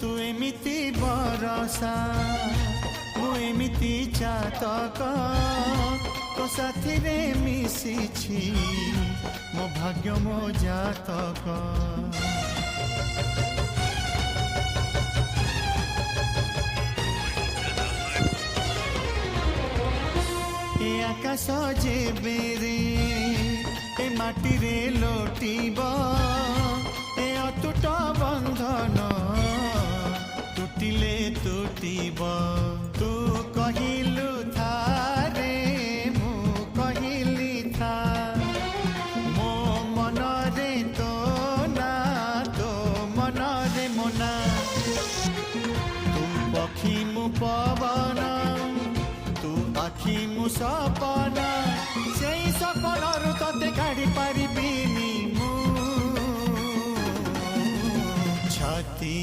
तू एमिति बरसा मु एमिति चातक तो साथी रे मिशिछि मो भाग्य मो जातक ए आकाश जे बेरे ए माटी रे लोटिब ए अतुट बंधन टूटिले टूटिब तू कहिलु थारे मु कहिली था मो मन रे तो ना तो मन रे मोना तू पक्षी मु पवन तू आखि मु सपना से सपन तते काढ़ी पारिबिनी मु छाती